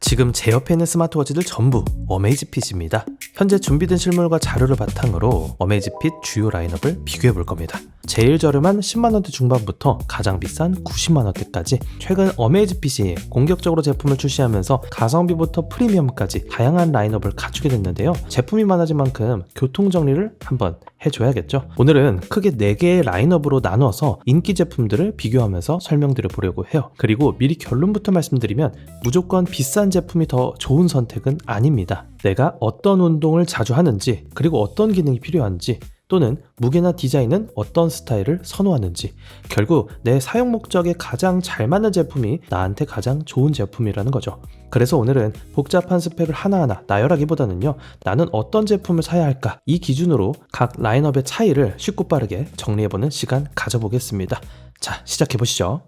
지금 제 옆에 있는 스마트워치들 전부 어메이즈핏입니다. 현재 준비된 실물과 자료를 바탕으로 어메이즈핏 주요 라인업을 비교해 볼 겁니다. 제일 저렴한 10만원대 중반부터 가장 비싼 90만원대까지 최근 어메이즈핏이 공격적으로 제품을 출시하면서 가성비부터 프리미엄까지 다양한 라인업을 갖추게 됐는데요. 제품이 많아진 만큼 교통정리를 한번 해줘야겠죠. 오늘은 크게 4개의 라인업으로 나눠서 인기 제품들을 비교하면서 설명드려 보려고 해요. 그리고 미리 결론부터 말씀드리면 무조건 비싼 제품이 더 좋은 선택은 아닙니다. 내가 어떤 운동을 자주 하는지, 그리고 어떤 기능이 필요한지, 또는 무게나 디자인은 어떤 스타일을 선호하는지, 결국 내 사용 목적에 가장 잘 맞는 제품이 나한테 가장 좋은 제품이라는 거죠. 그래서 오늘은 복잡한 스펙을 하나하나 나열하기보다는요, 나는 어떤 제품을 사야 할까, 이 기준으로 각 라인업의 차이를 쉽고 빠르게 정리해보는 시간 가져보겠습니다. 자, 시작해보시죠.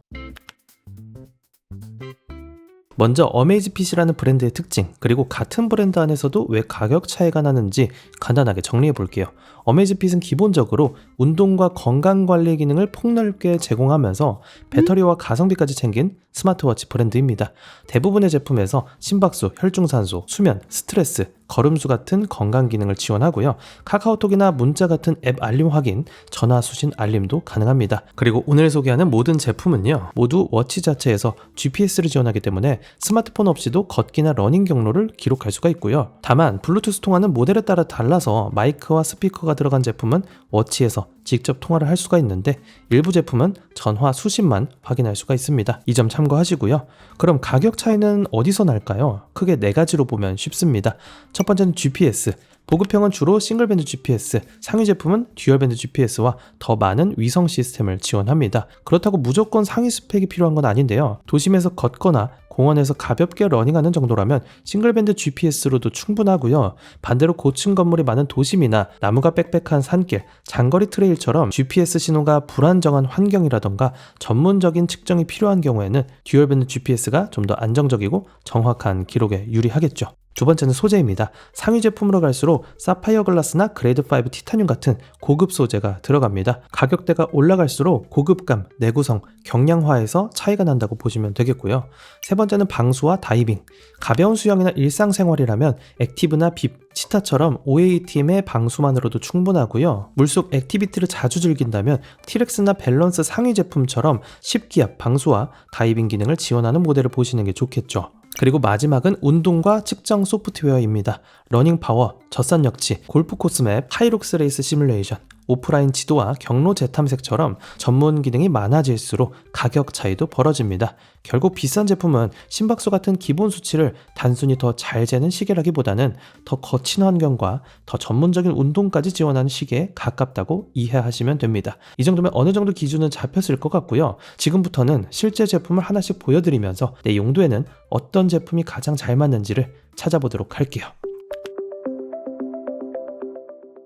먼저 어메이즈핏이라는 브랜드의 특징, 그리고 같은 브랜드 안에서도 왜 가격 차이가 나는지 간단하게 정리해 볼게요. 어메이즈핏은 기본적으로 운동과 건강관리 기능을 폭넓게 제공하면서 배터리와 가성비까지 챙긴 스마트워치 브랜드입니다. 대부분의 제품에서 심박수, 혈중산소, 수면, 스트레스, 걸음수 같은 건강 기능을 지원하고요. 카카오톡이나 문자 같은 앱 알림 확인, 전화 수신 알림도 가능합니다. 그리고 오늘 소개하는 모든 제품은요, 모두 워치 자체에서 GPS를 지원하기 때문에 스마트폰 없이도 걷기나 러닝 경로를 기록할 수가 있고요. 다만 블루투스 통화는 모델에 따라 달라서 마이크와 스피커가 들어간 제품은 워치에서 직접 통화를 할 수가 있는데 일부 제품은 전화 수신만 확인할 수가 있습니다. 이 점 참고하시고요. 그럼 가격 차이는 어디서 날까요? 크게 4가지로 보면 쉽습니다. 첫 번째는 GPS. 보급형은 주로 싱글밴드 GPS, 상위 제품은 듀얼밴드 GPS와 더 많은 위성 시스템을 지원합니다. 그렇다고 무조건 상위 스펙이 필요한 건 아닌데요. 도심에서 걷거나 공원에서 가볍게 러닝하는 정도라면 싱글밴드 GPS로도 충분하고요. 반대로 고층 건물이 많은 도심이나 나무가 빽빽한 산길, 장거리 트레일처럼 GPS 신호가 불안정한 환경이라던가 전문적인 측정이 필요한 경우에는 듀얼밴드 GPS가 좀 더 안정적이고 정확한 기록에 유리하겠죠. 두 번째는 소재입니다. 상위 제품으로 갈수록 사파이어 글라스나 그레이드 5 티타늄 같은 고급 소재가 들어갑니다. 가격대가 올라갈수록 고급감, 내구성, 경량화에서 차이가 난다고 보시면 되겠고요. 세 번째는 방수와 다이빙. 가벼운 수영이나 일상생활이라면 액티브나 빕, 치타처럼 OATM의 방수만으로도 충분하고요. 물속 액티비티를 자주 즐긴다면 티렉스나 밸런스 상위 제품처럼 10기압 방수와 다이빙 기능을 지원하는 모델을 보시는 게 좋겠죠. 그리고 마지막은 운동과 측정 소프트웨어입니다. 러닝 파워, 젖산 역치, 골프 코스 맵, 하이록스 레이스 시뮬레이션, 오프라인 지도와 경로 재탐색처럼 전문 기능이 많아질수록 가격 차이도 벌어집니다. 결국 비싼 제품은 심박수 같은 기본 수치를 단순히 더 잘 재는 시계라기보다는 더 거친 환경과 더 전문적인 운동까지 지원하는 시계에 가깝다고 이해하시면 됩니다. 이 정도면 어느 정도 기준은 잡혔을 것 같고요. 지금부터는 실제 제품을 하나씩 보여드리면서 내 용도에는 어떤 제품이 가장 잘 맞는지를 찾아보도록 할게요.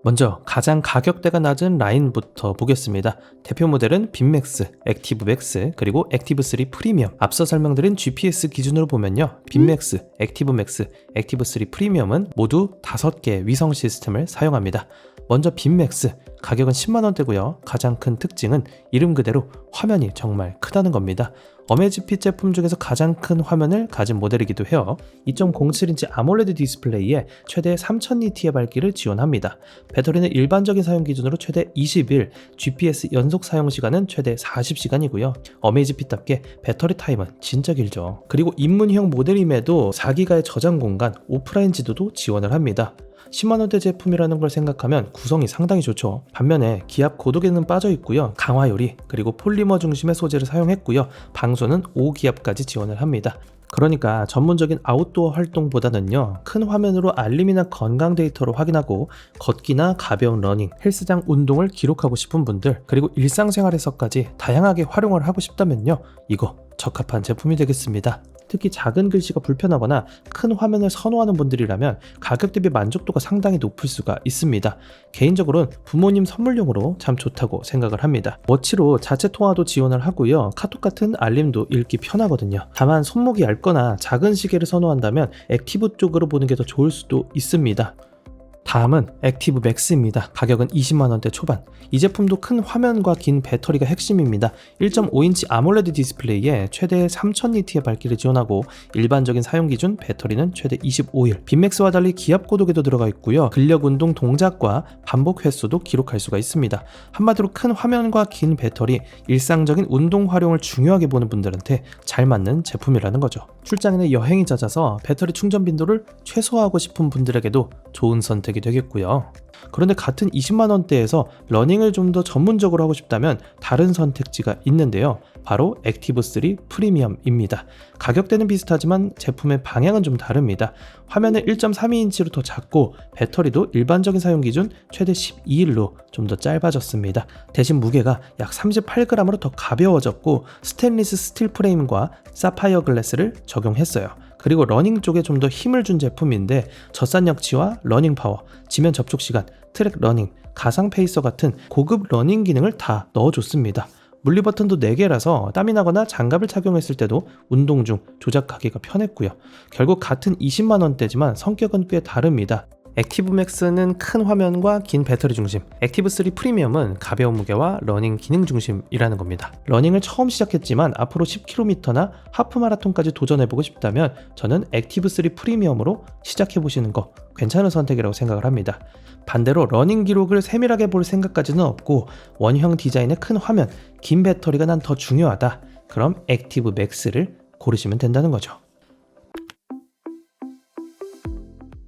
먼저 가장 가격대가 낮은 라인부터 보겠습니다. 대표 모델은 빅맥스, 액티브 맥스, 그리고 액티브 3 프리미엄. 앞서 설명드린 GPS 기준으로 보면요, 빅맥스, 액티브 맥스, 액티브 3 프리미엄은 모두 5개의 위성 시스템을 사용합니다. 먼저 빅맥스, 가격은 10만원대고요. 가장 큰 특징은 이름 그대로 화면이 정말 크다는 겁니다. 어메이즈핏 제품 중에서 가장 큰 화면을 가진 모델이기도 해요. 2.07인치 아몰레드 디스플레이에 최대 3000니트의 밝기를 지원합니다. 배터리는 일반적인 사용 기준으로 최대 20일, GPS 연속 사용 시간은 최대 40시간이고요. 어메이즈핏답게 배터리 타임은 진짜 길죠. 그리고 입문형 모델임에도 4기가의 저장 공간, 오프라인 지도도 지원을 합니다. 10만원대 제품이라는 걸 생각하면 구성이 상당히 좋죠. 반면에 기압 고도계는 빠져 있고요. 강화 유리, 그리고 폴리머 중심의 소재를 사용했고요. 방수는 5기압까지 지원을 합니다. 그러니까 전문적인 아웃도어 활동보다는요, 큰 화면으로 알림이나 건강 데이터를 확인하고 걷기나 가벼운 러닝, 헬스장 운동을 기록하고 싶은 분들, 그리고 일상생활에서까지 다양하게 활용을 하고 싶다면요, 이거 적합한 제품이 되겠습니다. 특히 작은 글씨가 불편하거나 큰 화면을 선호하는 분들이라면 가격 대비 만족도가 상당히 높을 수가 있습니다. 개인적으로는 부모님 선물용으로 참 좋다고 생각을 합니다. 워치로 자체 통화도 지원을 하고요. 카톡 같은 알림도 읽기 편하거든요. 다만 손목이 얇거나 작은 시계를 선호한다면 액티브 쪽으로 보는 게 더 좋을 수도 있습니다. 다음은 액티브 맥스입니다. 가격은 20만원대 초반. 이 제품도 큰 화면과 긴 배터리가 핵심입니다. 1.5인치 아몰레드 디스플레이에 최대 3000니트의 밝기를 지원하고 일반적인 사용 기준 배터리는 최대 25일. 빈맥스와 달리 기압 고도계도 들어가 있고요. 근력 운동 동작과 반복 횟수도 기록할 수가 있습니다. 한마디로 큰 화면과 긴 배터리, 일상적인 운동 활용을 중요하게 보는 분들한테 잘 맞는 제품이라는 거죠. 출장이나 여행이 잦아서 배터리 충전 빈도를 최소화하고 싶은 분들에게도 좋은 선택이 되겠고요. 그런데 같은 20만원대에서 러닝을 좀 더 전문적으로 하고 싶다면 다른 선택지가 있는데요. 바로 액티브3 프리미엄입니다. 가격대는 비슷하지만 제품의 방향은 좀 다릅니다. 화면은 1.32인치로 더 작고 배터리도 일반적인 사용 기준 최대 12일로 좀 더 짧아졌습니다. 대신 무게가 약 38g으로 더 가벼워졌고 스테인리스 스틸 프레임과 사파이어 글래스를 적용했어요. 그리고 러닝 쪽에 좀 더 힘을 준 제품인데 젖산력치와 러닝 파워, 지면 접촉 시간, 트랙 러닝, 가상 페이서 같은 고급 러닝 기능을 다 넣어줬습니다. 물리 버튼도 4개라서 땀이 나거나 장갑을 착용했을 때도 운동 중 조작하기가 편했고요. 결국 같은 20만원대지만 성격은 꽤 다릅니다. 액티브 맥스는 큰 화면과 긴 배터리 중심, 액티브3 프리미엄은 가벼운 무게와 러닝 기능 중심이라는 겁니다. 러닝을 처음 시작했지만 앞으로 10km나 하프 마라톤까지 도전해보고 싶다면 저는 액티브3 프리미엄으로 시작해보시는 거 괜찮은 선택이라고 생각을 합니다. 반대로 러닝 기록을 세밀하게 볼 생각까지는 없고 원형 디자인의 큰 화면, 긴 배터리가 난 더 중요하다. 그럼 액티브 맥스를 고르시면 된다는 거죠.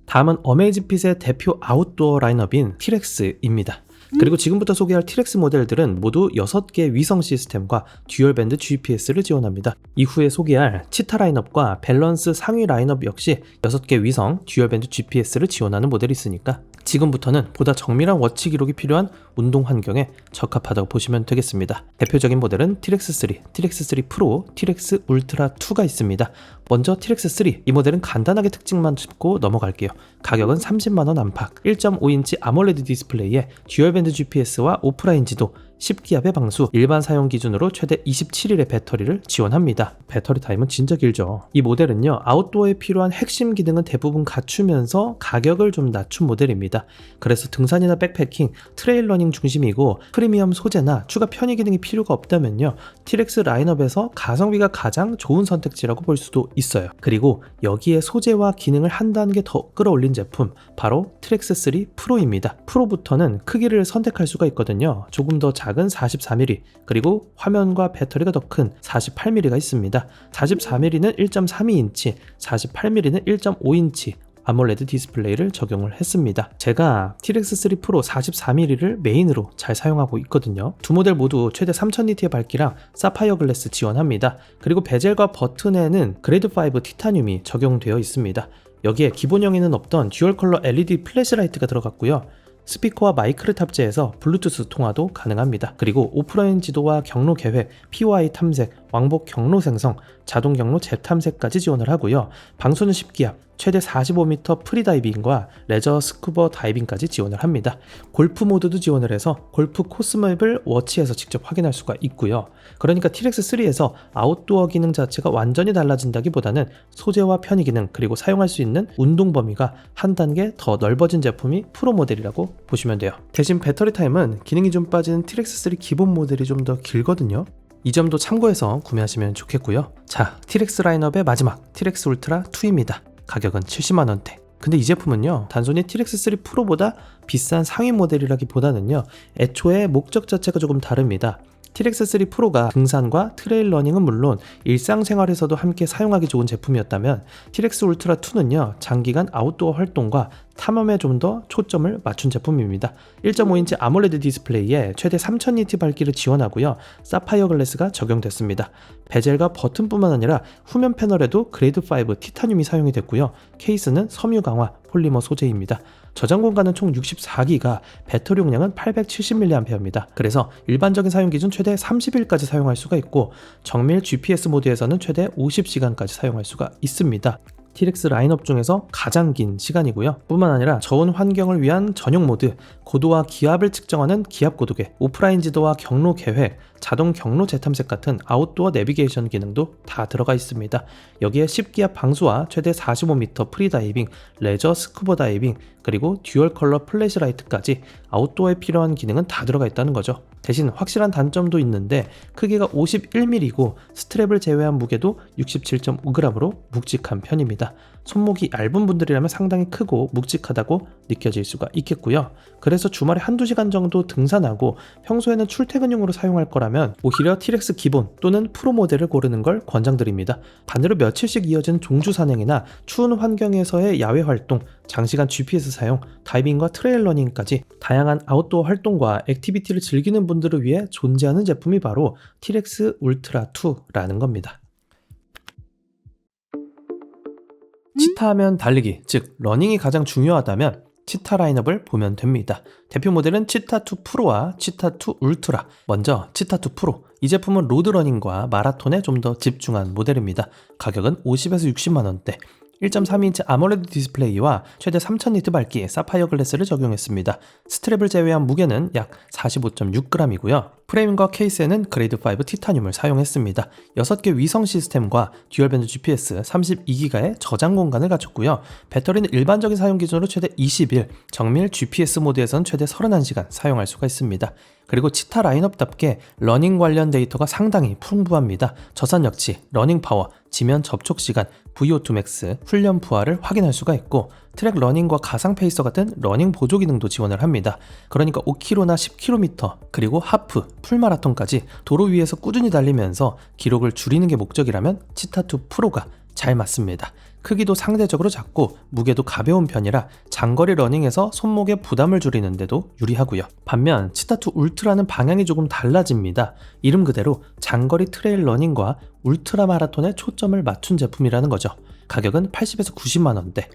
다음은 어메이즈핏의 대표 아웃도어 라인업인 티렉스입니다. 그리고 지금부터 소개할 티렉스 모델들은 모두 6개 위성 시스템과 듀얼밴드 GPS를 지원합니다. 이후에 소개할 치타 라인업과 밸런스 상위 라인업 역시 6개 위성 듀얼밴드 GPS를 지원하는 모델이 있으니까 지금부터는 보다 정밀한 워치 기록이 필요한 운동 환경에 적합하다고 보시면 되겠습니다. 대표적인 모델은 티렉스3, 티렉스3 프로, 티렉스 울트라 2가 있습니다. 먼저 티렉스3, 이 모델은 간단하게 특징만 짚고 넘어갈게요. 가격은 30만원 안팎, 1.5인치 아몰레드 디스플레이에 듀얼밴드 GPS와 오프라인 지도, 10기압의 방수, 일반 사용 기준으로 최대 27일의 배터리를 지원합니다. 배터리 타임은 진짜 길죠. 이 모델은요, 아웃도어에 필요한 핵심 기능은 대부분 갖추면서 가격을 좀 낮춘 모델입니다. 그래서 등산이나 백패킹, 트레일 러닝 중심이고 프리미엄 소재나 추가 편의 기능이 필요가 없다면요, 티렉스 라인업에서 가성비가 가장 좋은 선택지라고 볼 수도 있어요. 그리고 여기에 소재와 기능을 한 단계 더 끌어올린 제품, 바로 티렉스3 프로입니다. 프로부터는 크기를 선택할 수가 있거든요. 조금 더 작은 44mm, 그리고 화면과 배터리가 더 큰 48mm가 있습니다. 44mm는 1.32인치, 48mm는 1.5인치 아몰레드 디스플레이를 적용을 했습니다. 제가 티렉스3 프로 44mm를 메인으로 잘 사용하고 있거든요. 두 모델 모두 최대 3000니트의 밝기랑 사파이어 글래스 지원합니다. 그리고 베젤과 버튼에는 그레이드 5 티타늄이 적용되어 있습니다. 여기에 기본형에는 없던 듀얼 컬러 LED 플래시라이트가 들어갔고요. 스피커와 마이크를 탑재해서 블루투스 통화도 가능합니다. 그리고 오프라인 지도와 경로 계획, POI 탐색, 왕복 경로 생성, 자동 경로 재탐색까지 지원을 하고요. 방수는 10기압, 최대 45m 프리다이빙과 레저 스쿠버 다이빙까지 지원을 합니다. 골프 모드도 지원을 해서 골프 코스맵을 워치에서 직접 확인할 수가 있고요. 그러니까 티렉스3에서 아웃도어 기능 자체가 완전히 달라진다기보다는 소재와 편의 기능, 그리고 사용할 수 있는 운동 범위가 한 단계 더 넓어진 제품이 프로 모델이라고 보시면 돼요. 대신 배터리 타임은 기능이 좀 빠진 티렉스3 기본 모델이 좀 더 길거든요. 이 점도 참고해서 구매하시면 좋겠고요. 자, 티렉스 라인업의 마지막 티렉스 울트라 2입니다. 가격은 70만원대. 근데 이 제품은요, 단순히 티렉스3 프로보다 비싼 상위 모델이라기보다는요, 애초에 목적 자체가 조금 다릅니다. 티렉스3 프로가 등산과 트레일 러닝은 물론 일상생활에서도 함께 사용하기 좋은 제품이었다면 티렉스 울트라 2는요, 장기간 아웃도어 활동과 탐험에 좀 더 초점을 맞춘 제품입니다. 1.5인치 아몰레드 디스플레이에 최대 3000니트 밝기를 지원하고요. 사파이어 글래스가 적용됐습니다. 베젤과 버튼뿐만 아니라 후면 패널에도 그레이드 5 티타늄이 사용이 됐고요. 케이스는 섬유 강화 폴리머 소재입니다. 저장 공간은 총 64기가, 배터리 용량은 870mAh입니다. 그래서 일반적인 사용 기준 최대 30일까지 사용할 수가 있고 정밀 GPS 모드에서는 최대 50시간까지 사용할 수가 있습니다. T-Rex 라인업 중에서 가장 긴 시간이고요. 뿐만 아니라 저온 환경을 위한 전용 모드, 고도와 기압을 측정하는 기압 고도계, 오프라인 지도와 경로 계획, 자동 경로 재탐색 같은 아웃도어 내비게이션 기능도 다 들어가 있습니다. 여기에 10기압 방수와 최대 45m 프리다이빙, 레저 스쿠버 다이빙, 그리고 듀얼 컬러 플래시라이트까지 아웃도어에 필요한 기능은 다 들어가 있다는 거죠. 대신 확실한 단점도 있는데 크기가 51mm이고 스트랩을 제외한 무게도 67.5g으로 묵직한 편입니다. 손목이 얇은 분들이라면 상당히 크고 묵직하다고 느껴질 수가 있겠고요. 그래서 주말에 한두 시간 정도 등산하고 평소에는 출퇴근용으로 사용할 거라면 오히려 T-Rex 기본 또는 프로 모델을 고르는 걸 권장드립니다. 반대로 며칠씩 이어진 종주 산행이나 추운 환경에서의 야외 활동, 장시간 GPS 사용, 다이빙과 트레일 러닝까지 다양한 아웃도어 활동과 액티비티를 즐기는 분들을 위해 존재하는 제품이 바로 T-Rex 울트라 2라는 겁니다. 치타하면 달리기, 즉 러닝이 가장 중요하다면 치타 라인업을 보면 됩니다. 대표 모델은 치타2 프로와 치타2 울트라. 먼저 치타2 프로. 이 제품은 로드러닝과 마라톤에 좀 더 집중한 모델입니다. 가격은 50에서 60만원대. 1.3인치 아몰레드 디스플레이와 최대 3000니트 밝기 사파이어 글래스를 적용했습니다. 스트랩을 제외한 무게는 약 45.6g이고요. 프레임과 케이스에는 그레이드 5 티타늄을 사용했습니다. 6개 위성 시스템과 듀얼밴드 GPS 32기가의 저장 공간을 갖췄고요. 배터리는 일반적인 사용 기준으로 최대 20일, 정밀 GPS 모드에서는 최대 31시간 사용할 수가 있습니다. 그리고 치타 라인업답게 러닝 관련 데이터가 상당히 풍부합니다. 저산역치, 러닝 파워, 지면 접촉 시간, VO2 max, 훈련 부하를 확인할 수가 있고 트랙 러닝과 가상 페이서 같은 러닝 보조 기능도 지원을 합니다. 그러니까 5km나 10km 그리고 하프, 풀마라톤까지 도로 위에서 꾸준히 달리면서 기록을 줄이는 게 목적이라면 치타2 프로가 잘 맞습니다. 크기도 상대적으로 작고 무게도 가벼운 편이라 장거리 러닝에서 손목에 부담을 줄이는 데도 유리하고요. 반면 치타2 울트라는 방향이 조금 달라집니다. 이름 그대로 장거리 트레일 러닝과 울트라 마라톤에 초점을 맞춘 제품이라는 거죠. 가격은 80에서 90만원대.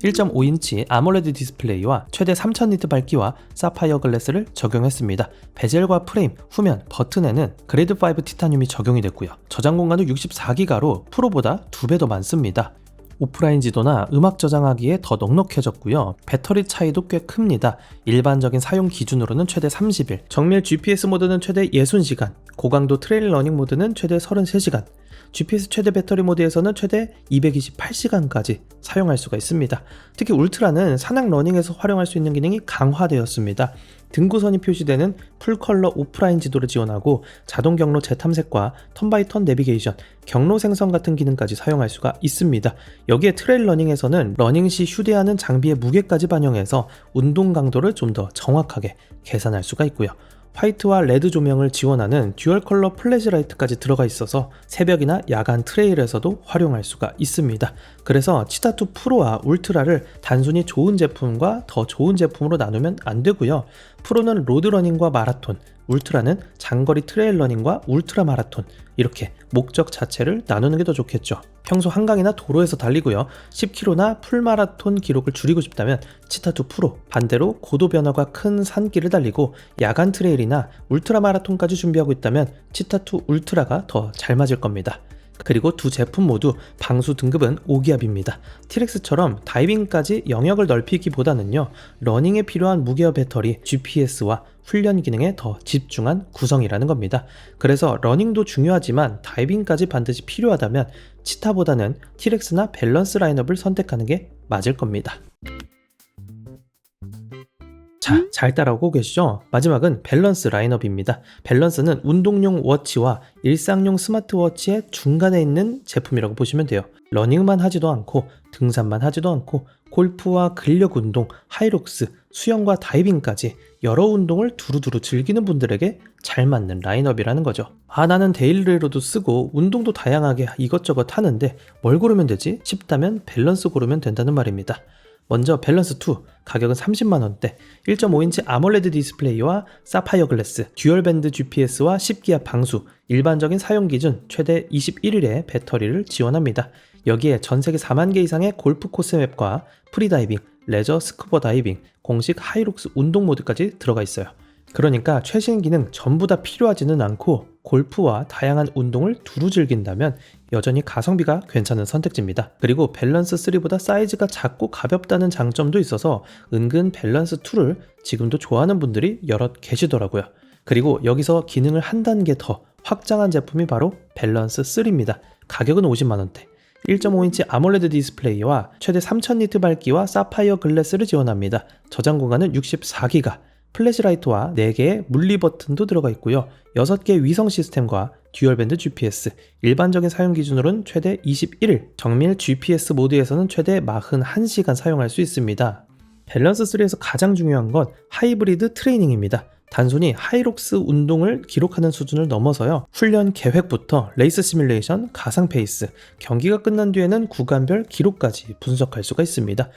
1.5인치 아몰레드 디스플레이와 최대 3000니트 밝기와 사파이어 글래스를 적용했습니다. 베젤과 프레임, 후면, 버튼에는 그레이드 5 티타늄이 적용이 됐고요. 저장 공간도 64기가로 프로보다 2배 더 많습니다. 오프라인 지도나 음악 저장하기에 더 넉넉해졌고요. 배터리 차이도 꽤 큽니다. 일반적인 사용 기준으로는 최대 30일, 정밀 GPS 모드는 최대 60시간, 고강도 트레일 러닝 모드는 최대 33시간, GPS 최대 배터리 모드에서는 최대 228시간까지 사용할 수가 있습니다. 특히 울트라는 산악 러닝에서 활용할 수 있는 기능이 강화되었습니다. 등구선이 표시되는 풀컬러 오프라인 지도를 지원하고 자동 경로 재탐색과 턴바이턴 내비게이션, 경로 생성 같은 기능까지 사용할 수가 있습니다. 여기에 트레일 러닝에서는 러닝 시 휴대하는 장비의 무게까지 반영해서 운동 강도를 좀 더 정확하게 계산할 수가 있고요. 화이트와 레드 조명을 지원하는 듀얼 컬러 플래시라이트까지 들어가 있어서 새벽이나 야간 트레일에서도 활용할 수가 있습니다. 그래서 치타2 프로와 울트라를 단순히 좋은 제품과 더 좋은 제품으로 나누면 안 되고요. 프로는 로드러닝과 마라톤, 울트라는 장거리 트레일 러닝과 울트라 마라톤, 이렇게 목적 자체를 나누는 게 더 좋겠죠. 평소 한강이나 도로에서 달리고요. 10km나 풀마라톤 기록을 줄이고 싶다면 치타2 프로, 반대로 고도 변화가 큰 산길을 달리고 야간 트레일이나 울트라 마라톤까지 준비하고 있다면 치타2 울트라가 더 잘 맞을 겁니다. 그리고 두 제품 모두 방수 등급은 5기압입니다. T-Rex처럼 다이빙까지 영역을 넓히기보다는요, 러닝에 필요한 무게와 배터리, GPS와 훈련 기능에 더 집중한 구성이라는 겁니다. 그래서 러닝도 중요하지만 다이빙까지 반드시 필요하다면 치타보다는 T-Rex나 밸런스 라인업을 선택하는 게 맞을 겁니다. 자, 잘 따라오고 계시죠? 마지막은 밸런스 라인업입니다. 밸런스는 운동용 워치와 일상용 스마트워치의 중간에 있는 제품이라고 보시면 돼요. 러닝만 하지도 않고 등산만 하지도 않고 골프와 근력 운동, 하이록스, 수영과 다이빙까지 여러 운동을 두루두루 즐기는 분들에게 잘 맞는 라인업이라는 거죠. 나는 데일리로도 쓰고 운동도 다양하게 이것저것 하는데 뭘 고르면 되지? 싶다면 밸런스 고르면 된다는 말입니다. 먼저 밸런스 2, 가격은 30만원대, 1.5인치 아몰레드 디스플레이와 사파이어 글래스, 듀얼밴드 GPS와 10기압 방수, 일반적인 사용 기준 최대 21일의 배터리를 지원합니다. 여기에 전세계 4만 개 이상의 골프 코스 맵과 프리다이빙, 레저 스쿠버 다이빙, 공식 하이록스 운동 모드까지 들어가 있어요. 그러니까 최신 기능 전부 다 필요하지는 않고 골프와 다양한 운동을 두루 즐긴다면 여전히 가성비가 괜찮은 선택지입니다. 그리고 밸런스 3보다 사이즈가 작고 가볍다는 장점도 있어서 은근 밸런스 2를 지금도 좋아하는 분들이 여럿 계시더라고요. 그리고 여기서 기능을 한 단계 더 확장한 제품이 바로 밸런스 3입니다. 가격은 50만원대. 1.5인치 아몰레드 디스플레이와 최대 3000니트 밝기와 사파이어 글래스를 지원합니다. 저장 공간은 64기가, 플래시라이트와 4개의 물리 버튼도 들어가 있고요. 6개의 위성 시스템과 듀얼밴드 GPS, 일반적인 사용 기준으로는 최대 21일, 정밀 GPS 모드에서는 최대 41시간 사용할 수 있습니다. 밸런스 3에서 가장 중요한 건 하이브리드 트레이닝입니다. 단순히 하이록스 운동을 기록하는 수준을 넘어서요. 훈련 계획부터 레이스 시뮬레이션, 가상 페이스, 경기가 끝난 뒤에는 구간별 기록까지 분석할 수가 있습니다.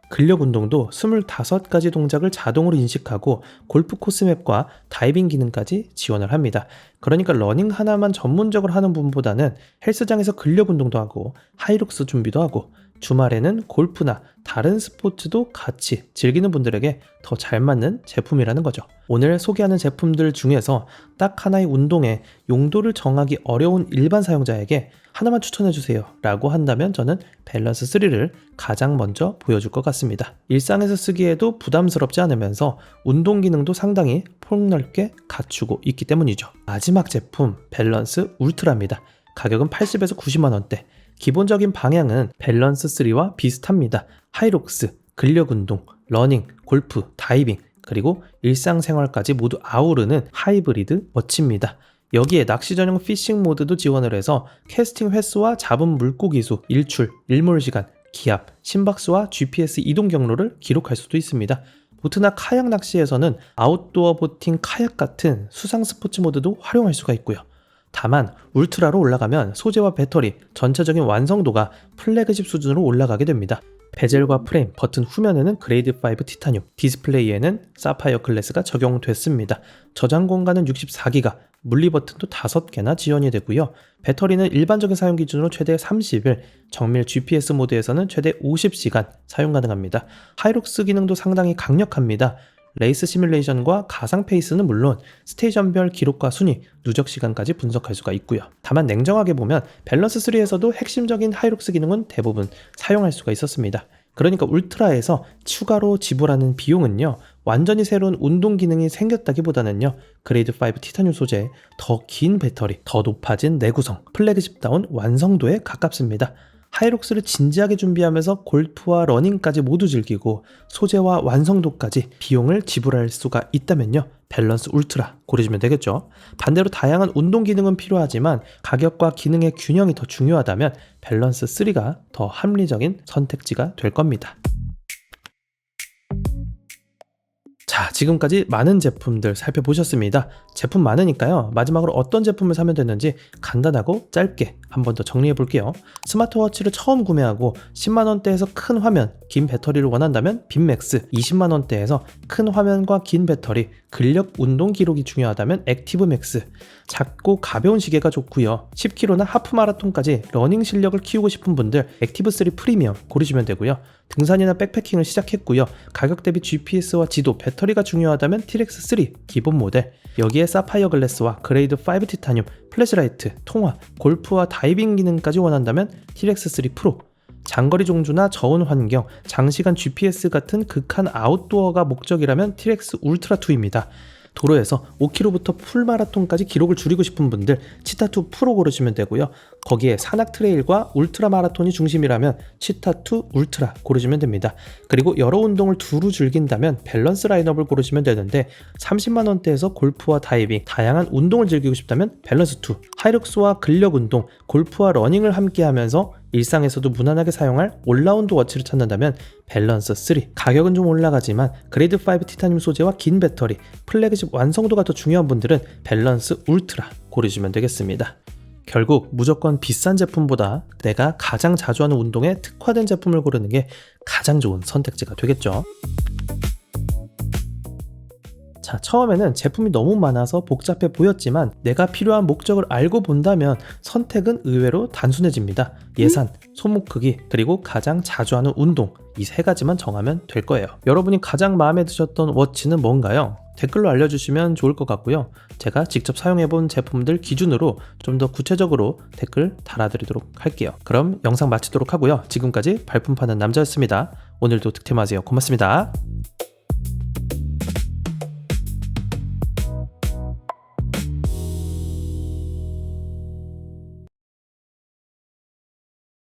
근력 운동도 25가지 동작을 자동으로 인식하고 골프 코스 맵과 다이빙 기능까지 지원을 합니다. 그러니까 러닝 하나만 전문적으로 하는 분보다는 헬스장에서 근력 운동도 하고 하이록스 준비도 하고 주말에는 골프나 다른 스포츠도 같이 즐기는 분들에게 더 잘 맞는 제품이라는 거죠. 오늘 소개하는 제품들 중에서 딱 하나의 운동에 용도를 정하기 어려운 일반 사용자에게 하나만 추천해주세요 라고 한다면 저는 밸런스 3를 가장 먼저 보여줄 것 같습니다. 일상에서 쓰기에도 부담스럽지 않으면서 운동 기능도 상당히 폭넓게 갖추고 있기 때문이죠. 마지막 제품 밸런스 울트라입니다. 가격은 80에서 90만원대. 기본적인 방향은 밸런스 3와 비슷합니다. 하이록스, 근력 운동, 러닝, 골프, 다이빙, 그리고 일상생활까지 모두 아우르는 하이브리드 워치입니다. 여기에 낚시 전용 피싱 모드도 지원을 해서 캐스팅 횟수와 잡은 물고기 수, 일출, 일몰 시간, 기압, 심박수와 GPS 이동 경로를 기록할 수도 있습니다. 보트나 카약 낚시에서는 아웃도어 보팅 카약 같은 수상 스포츠 모드도 활용할 수가 있고요. 다만 울트라로 올라가면 소재와 배터리, 전체적인 완성도가 플래그십 수준으로 올라가게 됩니다. 베젤과 프레임, 버튼 후면에는 그레이드 5 티타늄, 디스플레이에는 사파이어 글래스가 적용됐습니다. 저장 공간은 64기가, 물리 버튼도 5개나 지원이 되고요. 배터리는 일반적인 사용 기준으로 최대 30일, 정밀 GPS 모드에서는 최대 50시간 사용 가능합니다. 하이록스 기능도 상당히 강력합니다. 레이스 시뮬레이션과 가상 페이스는 물론 스테이션별 기록과 순위, 누적 시간까지 분석할 수가 있고요. 다만 냉정하게 보면 밸런스 3에서도 핵심적인 하이록스 기능은 대부분 사용할 수가 있었습니다. 그러니까 울트라에서 추가로 지불하는 비용은요, 완전히 새로운 운동 기능이 생겼다기보다는요, 그레이드 5 티타늄 소재, 더 긴 배터리, 더 높아진 내구성, 플래그십다운 완성도에 가깝습니다. 하이록스를 진지하게 준비하면서 골프와 러닝까지 모두 즐기고 소재와 완성도까지 비용을 지불할 수가 있다면요, 밸런스 울트라 고르시면 되겠죠. 반대로 다양한 운동 기능은 필요하지만 가격과 기능의 균형이 더 중요하다면 밸런스 3가 더 합리적인 선택지가 될 겁니다. 자, 지금까지 많은 제품들 살펴보셨습니다. 제품 많으니까요, 마지막으로 어떤 제품을 사면 되는지 간단하고 짧게 한 번 더 정리해 볼게요. 스마트워치를 처음 구매하고 10만원대에서 큰 화면, 긴 배터리를 원한다면 빅맥스, 20만원대에서 큰 화면과 긴 배터리, 근력 운동 기록이 중요하다면 액티브 맥스, 작고 가벼운 시계가 좋고요. 10km나 하프 마라톤까지 러닝 실력을 키우고 싶은 분들 액티브 3 프리미엄 고르시면 되고요. 등산이나 백패킹을 시작했고요. 가격 대비 GPS와 지도, 배터리가 중요하다면 티렉스 3 기본 모델, 여기에 사파이어 글래스와 그레이드 5 티타늄, 플래시라이트, 통화, 골프와 다이빙 기능까지 원한다면 티렉스 3 프로, 장거리 종주나 저온 환경, 장시간 GPS 같은 극한 아웃도어가 목적이라면 티렉스 울트라 2입니다. 도로에서 5km부터 풀마라톤까지 기록을 줄이고 싶은 분들 치타2 프로 고르시면 되고요. 거기에 산악 트레일과 울트라 마라톤이 중심이라면 치타2 울트라 고르시면 됩니다. 그리고 여러 운동을 두루 즐긴다면 밸런스 라인업을 고르시면 되는데 30만원대에서 골프와 다이빙, 다양한 운동을 즐기고 싶다면 밸런스 2, 하이록스와 근력 운동, 골프와 러닝을 함께 하면서 일상에서도 무난하게 사용할 올라운드 워치를 찾는다면 밸런스 3, 가격은 좀 올라가지만 그레이드 5 티타늄 소재와 긴 배터리, 플래그십 완성도가 더 중요한 분들은 밸런스 울트라 고르시면 되겠습니다. 결국 무조건 비싼 제품보다 내가 가장 자주 하는 운동에 특화된 제품을 고르는 게 가장 좋은 선택지가 되겠죠. 자, 처음에는 제품이 너무 많아서 복잡해 보였지만 내가 필요한 목적을 알고 본다면 선택은 의외로 단순해집니다. 예산, 손목 크기, 그리고 가장 자주 하는 운동, 이 세 가지만 정하면 될 거예요. 여러분이 가장 마음에 드셨던 워치는 뭔가요? 댓글로 알려주시면 좋을 것 같고요. 제가 직접 사용해본 제품들 기준으로 좀 더 구체적으로 댓글 달아드리도록 할게요. 그럼 영상 마치도록 하고요. 지금까지 발품 파는 남자였습니다. 오늘도 득템하세요. 고맙습니다.